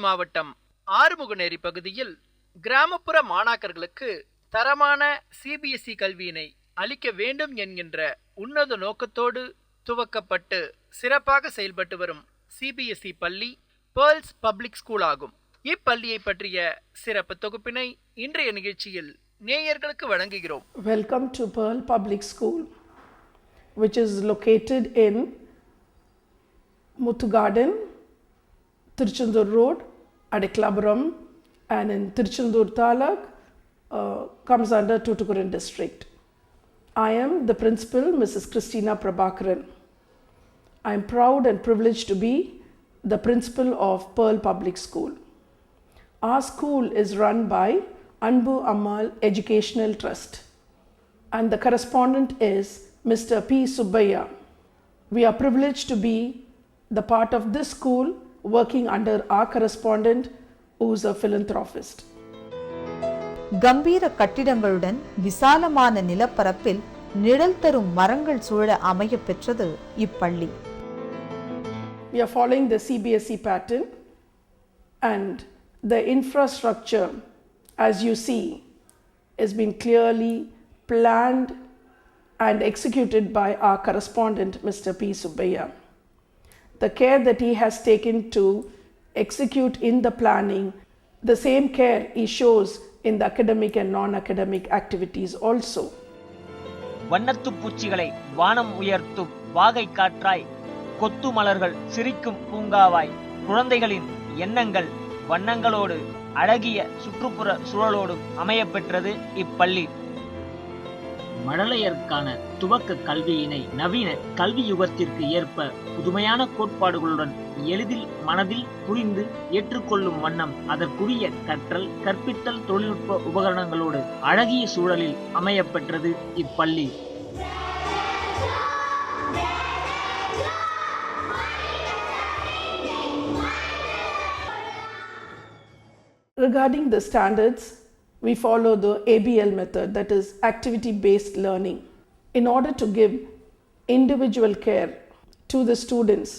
மாவட்டம் ஆறுமுகநேரி பகுதியில் கிராமப்புற மாணாக்கர்களுக்கு தரமான சிபிஎஸ்இ கல்வியினை அளிக்க வேண்டும் என்கின்ற உன்னத நோக்கத்தோடு துவக்கப்பட்டு சிறப்பாக செயல்பட்டு வரும் சிபிஎஸ்இ பள்ளி பேர்ல்ஸ் பப்ளிக் ஸ்கூல் ஆகும். இப்பள்ளியை பற்றிய சிறப்பு தொகுப்பினை இன்றைய நிகழ்ச்சியில் நேயர்களுக்கு வழங்குகிறோம். Welcome to Pearl Public School, which is located in Muthu Garden, Tiruchendur Road, Adiklapuram, and in Tiruchendur Taluk, comes under Tuticorin district. I am the principal, Mrs. Christina Prabhakaran. I am proud and privileged to be the principal of Pearl Public School. Our school is run by Anbu Ammal Educational Trust, and the correspondent is Mr. P. Subbaiah. We are privileged to be the part of this school working under our correspondent who is a philanthropist. கம்பீர கட்டிடங்களுடன் விசாலமான நிலப்பரப்பில் நிழல் தரும் மரங்கள் சூழ அமைய பெற்றது இப்பள்ளி. We are following the CBSE pattern, and the infrastructure, as you see, has been clearly planned and executed by our correspondent, Mr. P. Subbaiah. The care that he has taken to execute in the planning, the same care he shows in the academic and non-academic activities also. வண்ணத்து பூச்சிகளை வானம் உயர்த்தும் வாகை காற்றாய், கொத்து மலர்கள் சிரிக்கும் பூங்காவாய், குழந்தைகளின் எண்ணங்கள் வண்ணங்களோடு அழகிய சுற்றுப்புற சூழலோடும் அமையப்பெற்றது இப்பள்ளி. மழலையருக்கான துவக்க கல்வியினை நவீன கல்வி யுகத்திற்கு ஏற்ப புதுமையான கோட்பாடுகளுடன் எளிதில் மனதில் புரிந்து ஏற்றுக்கொள்ளும் வண்ணம் அதற்குரிய கற்றல் கற்பித்தல் தொழில்நுட்ப உபகரணங்களோடு அழகிய சூழலில் அமையப்பெற்றது இப்பள்ளி. Regarding the standards, we follow the ABL method, that is activity based learning. In order to give individual care to the students,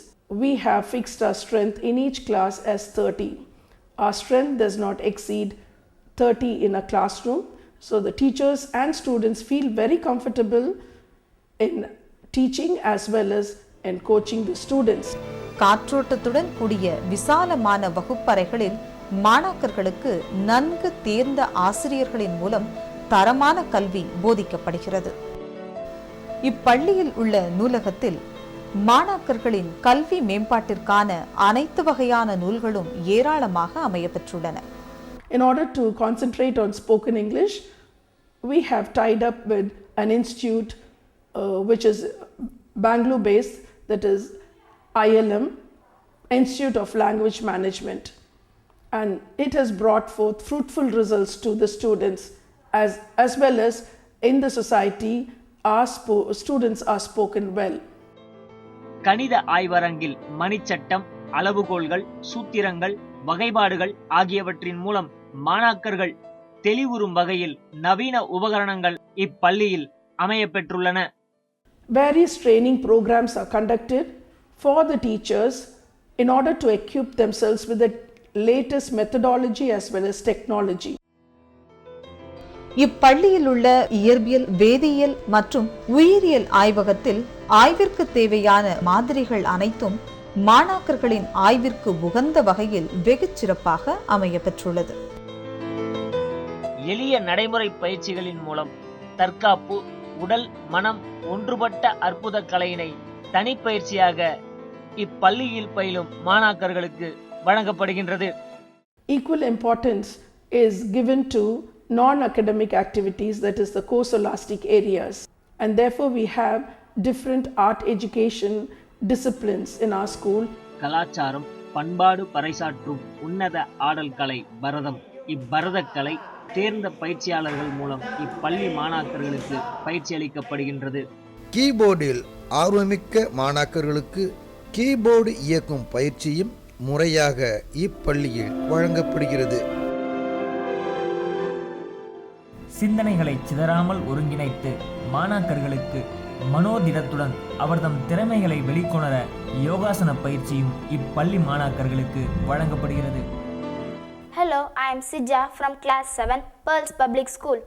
we have fixed our strength in each class as 30. Our strength does not exceed 30 in a classroom, so the teachers and students feel very comfortable in teaching as well as in coaching the students. காற்றோட்டத்துடன் கூடிய விசாலமான வகுப்பறைகளில் மாணாக்கர்களுக்கு நன்கு தேர்ந்த ஆசிரியர்களின் மூலம் தரமான கல்வி போதிக்கப்படுகிறது. இப்பள்ளியில் உள்ள நூலகத்தில் மாணாக்கர்களின் கல்வி மேம்பாட்டிற்கான அனைத்து வகையான நூல்களும் ஏராளமாக அமையப்பெற்றுள்ளன. In order to concentrate on spoken English, we have tied up with an institute which is Bangalore based, that is ILM, Institute of Language Management. And it has brought forth fruitful results to the students as well as in the society. Our students are spoken well. கணித ஆய்வரங்கில் மணிச்சட்டம், அளவுகோல்கள், சூத்திரங்கள், வகைப்பாடுகள் ஆகியவற்றின் மூலம் மாணாக்கர்கள் தெளிவுறும் வகையில் நவீன உபகரணங்கள் இப்பள்ளியில் அமையப்பெற்றுள்ளன. Various training programs are conducted for the teachers in order to equip themselves with the latest methodology as well as technology. இப்பள்ளியில் உள்ள இயற்பியல், வேதியியல் மற்றும் உயிரியல் ஆய்வகத்தில் ஆய்விற்கு தேவையான மாதிரிகள் அனைத்தும் மாணாக்கர்களின் ஆய்விற்கு உகந்த வகையில் வெகு சிறப்பாக அமையப்பெற்றுள்ளது. எளிய நடைமுறை பயிற்சிகளின் மூலம் தற்காப்பு, உடல் மனம் ஒன்றுபட்ட அற்புத கலையினை தனிப்பயிற்சியாக இப்பள்ளியில் பயிலும் மாணாக்கர்களுக்கு வழங்கப்படுகின்றது. Equal importance is given to non-academic activities, that is the co-scholastic areas, and therefore we have different art education disciplines in our school. கலாச்சாரம் பண்பாடு பறைசாற்றும் உன்னத ஆடல் கலை பரதம். இப்பரத கலை தேர்ந்த பயிற்சியாளர்கள் மூலம் இப்பள்ளி மாணாக்கர்களுக்கு பயிற்சி அளிக்கப்படுகின்றது. கீபோர்டில் ஆர்வமிக்க மாணாக்கர்களுக்கு கீபோர்டு இயக்கும் பயிற்சியும் முறையாக இப்பள்ளியில் வழங்கப்படுகிறது. சிந்தனைகளை சிதறாமல் ஒருங்கிணைத்து மாணாக்கர்களுக்கு மனோதிடத்துடன் அவர்தம் திறமைகளை வெளிக்கொணர யோகாசன பயிற்சியும் இப்பள்ளி மாணாக்கர்களுக்கு வழங்கப்படுகிறது. I am Sija from class 7, Pearls Public School.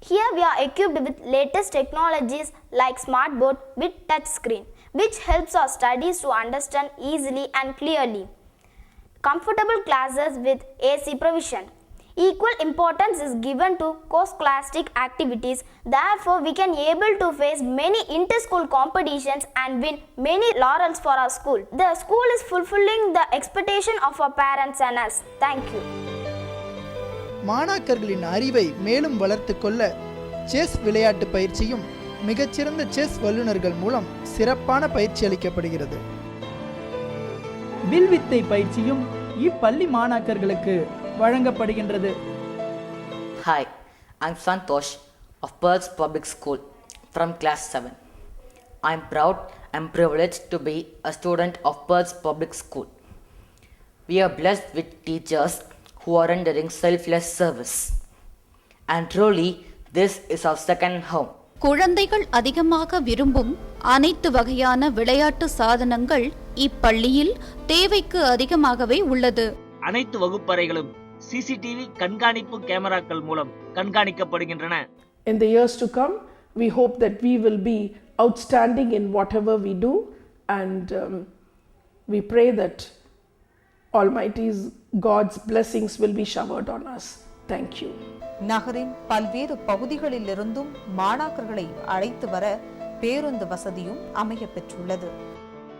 Here we are equipped with latest technologies like smart board with touch screen, which helps our studies to understand easily and clearly. Comfortable classes with AC provision. Equal importance is given to co-scholastic activities. Therefore, we can able to face many inter-school competitions and win many laurels for our school. The school is fulfilling the expectation of our parents and us. Thank you. மாணாக்கர்களின் அறிவை மேலும் வளர்த்துக்கொள்ள chess விளையாட்டு பயிற்சியும் மிகச்சிறந்த chess வல்லுநர்கள் மூலம் சிறப்பான பயிற்சி அளிக்கப்படுகிறது. வில்வித்தை பயிற்சியும் இப்பள்ளி மாணாக்கர்களுக்கு வழங்கப்படுகின்றது. Hi, I'm Santosh of Pearls Public School from class 7. I'm proud and privileged to be a student of Pearls Public School. We are blessed with teachers who are rendering selfless service. And truly, this is our second home. குழந்தைகள் அதிகமாக விரும்பும் அனைத்து வகையான விளையாட்டு சாதனங்கள் இப்பள்ளியில் தேவைக்கு அதிகமாகவே உள்ளது. அனைத்து வகுப்பறைகளும் சிசிடிவி கண்காணிப்பு கேமராக்கள் மூலம் கண்காணிக்கப்படுகின்றன. In the years to come, we hope that we will be outstanding in whatever we do, and we pray that Almighty God's blessings will be showered on us. Thank you. நகரின் பல்வேறு பகுதிகளிலிருந்தும் மாணாக்கர்களை அழைத்து வர பேருந்து வசதியும் அமைய பெற்றுள்ளது.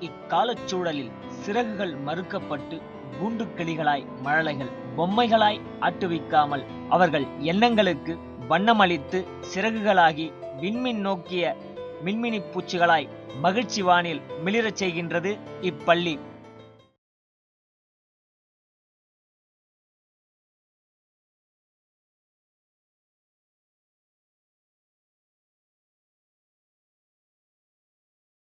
இக்காலச் சூழலில் சிறகுகள் மறுக்கப்பட்டு கூண்டு கிளிகளாய் மழலைகள் பொம்மைகளாய் ஆட்டுவிக்காமல் அவர்கள் எண்ணங்களுக்கு வண்ணமளித்து சிறகுகளாகி விண்மீன் நோக்கிய மின்மினி பூச்சிகளாய் மகிழ்ச்சி வானில் மிளிரச் செய்கின்றது இப்பள்ளி.